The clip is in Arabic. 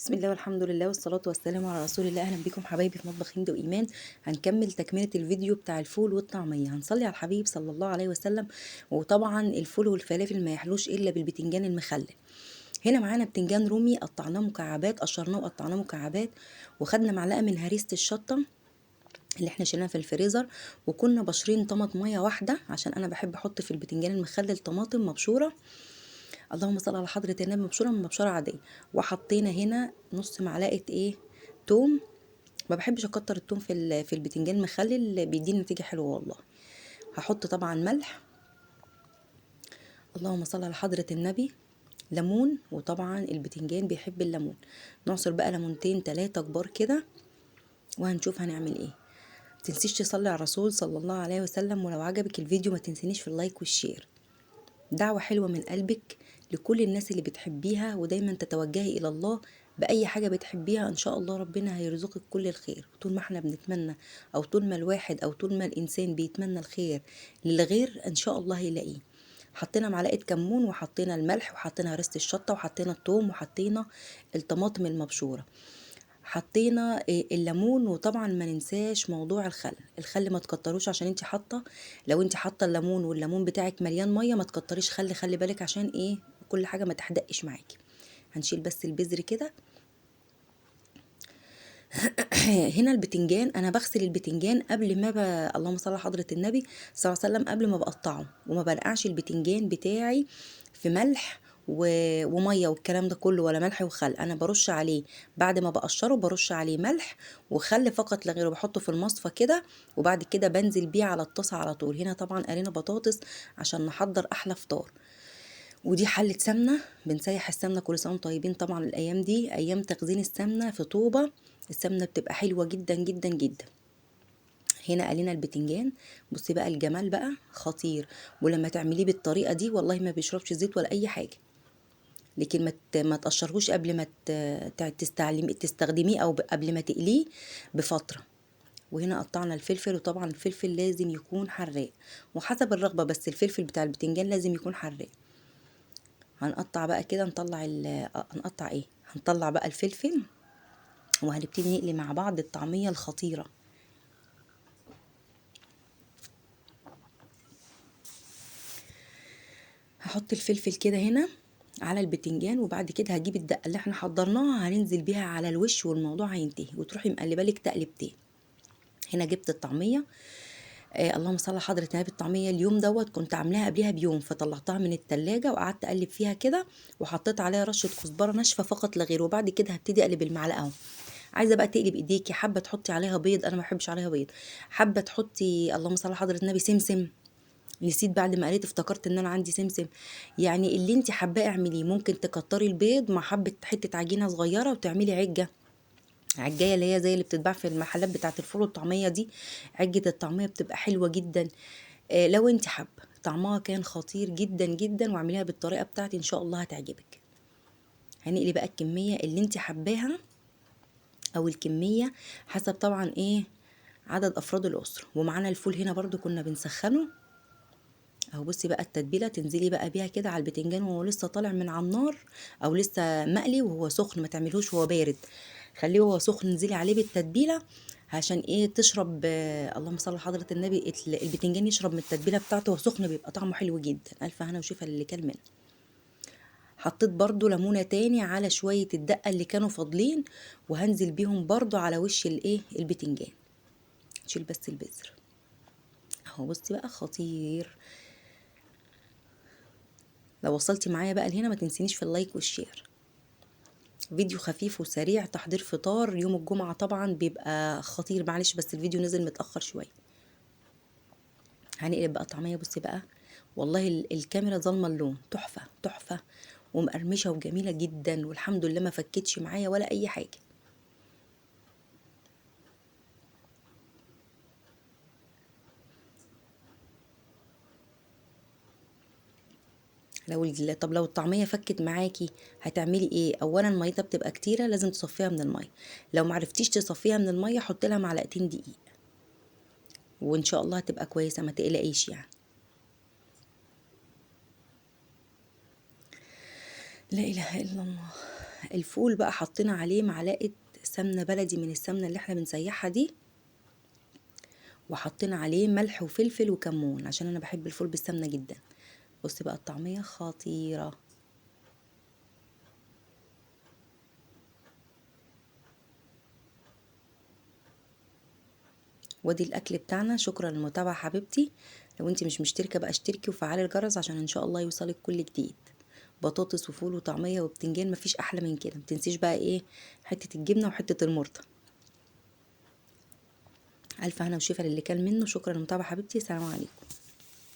بسم الله والحمد لله والصلاة والسلام على رسول الله. أهلا بكم حبايبي في مطبخ هند وإيمان. هنكمل تكملة الفيديو بتاع الفول والطعمية. هنصلي على الحبيب صلى الله عليه وسلم. وطبعا الفول والفلافل ما يحلوش إلا بالبتنجان المخلل. هنا معانا بتنجان رومي قطعناه مكعبات، قشرناه وقطعناه مكعبات، وخدنا معلقة من هريسة الشطة اللي احنا شيلناها في الفريزر، وكنا بشرين طماطمية واحدة عشان أنا بحب أحط في البتنجان المخلل طماطم مبشورة. اللهم صل على حضرة النبي، مبشورة من مبشورة عادية. وحطينا هنا نص معلقة توم. ما بحبش اكتر التوم في البتنجان المخلل، بيديني نتيجة حلوة والله. هحط طبعا ملح. اللهم صل على حضرة النبي. ليمون، وطبعا البتنجان بيحب الليمون. نعصر بقى ليمونتين 3 كبار كده، وهنشوف هنعمل ايه. متنسيش تصلي على الرسول صلى الله عليه وسلم، ولو عجبك الفيديو ما تنسينيش في اللايك والشير. دعوة حلوة من قلبك لكل الناس اللي بتحبيها، ودايما تتوجهي إلى الله بأي حاجة بتحبيها. إن شاء الله ربنا هيرزقك كل الخير. طول ما احنا بنتمنى، أو طول ما الواحد أو طول ما الإنسان بيتمنى الخير للغير، إن شاء الله يلاقيه. حطينا معلقة كمون، وحطينا الملح، وحطينا هرسة الشطة، وحطينا الثوم، وحطينا الطماطم المبشورة، حطينا الليمون. وطبعا ما ننساش موضوع الخل ما تكتروش عشان انت حاطه. لو انت حاطه الليمون والليمون بتاعك مليان ميه، ما تكتريش خل، خلي بالك عشان كل حاجه ما تحدقش معاكي. هنشيل بس البذر كده. هنا البتنجان انا بغسل البتنجان قبل ما اللهم صل على حضرة النبي صلى الله عليه وسلم، قبل ما بقطعه، وما بنقعش البتنجان بتاعي في ملح وميه والكلام ده كله، ولا ملح وخل. انا برش عليه بعد ما بقشره، برش عليه ملح وخل فقط لا غير، بحطه في المصفى كده، وبعد كده بنزل بيه على الطاسه على طول. هنا طبعا قرينا بطاطس عشان نحضر احلى فطار. ودي حلة سمنة بنسيح السمنة. كل سنة وانتم طيبين. طبعا الأيام دي أيام تخزين السمنة في طوبة. السمنة بتبقى حلوة جدا جدا جدا. هنا قلينا البتنجان. بصي بقى الجمال بقى خطير. ولما تعمليه بالطريقة دي والله ما بيشربش زيت ولا أي حاجة. لكن ما تقشرهوش قبل ما تستخدميه، أو قبل ما تقليه بفترة. وهنا قطعنا الفلفل، وطبعا الفلفل لازم يكون حراق وحسب الرغبة، بس الفلفل بتاع البتنجان لازم يكون حراق. هنقطع بقى كده، هنطلع بقى الفلفل، وهنبتدي نقلي مع بعض الطعمية الخطيرة. هحط الفلفل كده هنا على البتنجان، وبعد كده هجيب الدقة اللي احنا حضرناها هننزل بيها على الوش، والموضوع هينتهي، وتروحي مقلبالك تقلبتين. هنا جبت الطعمية. اللهم صل على حضرة النبي. الطعمية اليوم دوت كنت عاملاها قبلها بيوم، فطلعتها من التلاجة وقعدت اقلب فيها كده، وحطيت عليها رشة كزبرة ناشفة فقط لا غير. وبعد كده هبتدي اقلب المعلقة اهو. عايزه بقى تقلب ايديكي، حابه تحطي عليها بيض، انا ما بحبش عليها بيض. حابه تحطي اللهم صل على حضره النبي سمسم. نسيت بعد ما قريت افتكرت ان انا عندي سمسم. يعني اللي انت حباه اعمليه. ممكن تكتري البيض مع حته عجينه صغيره، وتعملي عجايه اللي هي زي اللي بتتباع في المحلات بتاعه الفول والطعميه دي. عجه الطعميه بتبقى حلوه جدا. لو انت حابه. طعمها كان خطير جدا جدا، واعمليها بالطريقه بتاعتي ان شاء الله هتعجبك. هنقلي بقى الكميه اللي انت حباها، او الكميه حسب طبعا عدد افراد الاسره. ومعانا الفول هنا برضو كنا بنسخنه اهو. بصي بقى التتبيله تنزلي بقى بيها كده على البتنجان وهو لسه طالع من على النار، او لسه مقلي وهو سخن. ما تعملوش وهو بارد، خليه وهو سخن. انزلي عليه بالتتبيله عشان تشرب. اللهم صل على حضره النبي. البتنجان يشرب من التتبيله بتاعته وهو سخن، بيبقى طعمه حلو جدا. الف هنا وشفا اللي كل منه. حطيت برضو ليمونه تاني على شويه الدقه اللي كانوا فاضلين، وهنزل بيهم برضو على وش البتنجان. شيل بس البذر اهو. بصي بقى خطير. لو وصلتي معايا بقى لهنا ما تنسينيش في اللايك والشير. فيديو خفيف وسريع، تحضير فطار يوم الجمعة طبعا بيبقى خطير. معلش بس الفيديو نزل متأخر شوية. هنقلب بقى طعمية. بصي بقى والله الكاميرا ظالمة اللون. تحفة تحفة ومقرمشة وجميلة جدا، والحمد لله ما فكتش معايا ولا أي حاجة. طب لو الطعمية فكت معاكي هتعملي ايه؟ اولا ميتها بتبقى كتيرة، لازم تصفيها من المية. لو معرفتيش تصفيها من المية حطي لها معلقتين دقيق، وان شاء الله هتبقى كويسة، ما تقلقيش يعني. لا اله الا الله. الفول بقى حطينا عليه معلقة سمنة بلدي من السمنة اللي احنا بنسيحها دي، وحطينا عليه ملح وفلفل وكمون عشان انا بحب الفول بالسمنة جدا. بصي بقى الطعمية خطيرة. وادي الاكل بتاعنا. شكرا للمتابعة حبيبتي. لو انت مش مشتركة بقى اشتركي وفعلي الجرس عشان ان شاء الله يوصلك كل جديد. بطاطس وفول وطعمية وبتنجان، مفيش احلى من كده. متنسيش بقى ايه، حتة الجبنة وحتة المرطة. الف هنا وشفا للي كان منه. شكرا للمتابعة حبيبتي. سلام عليكم.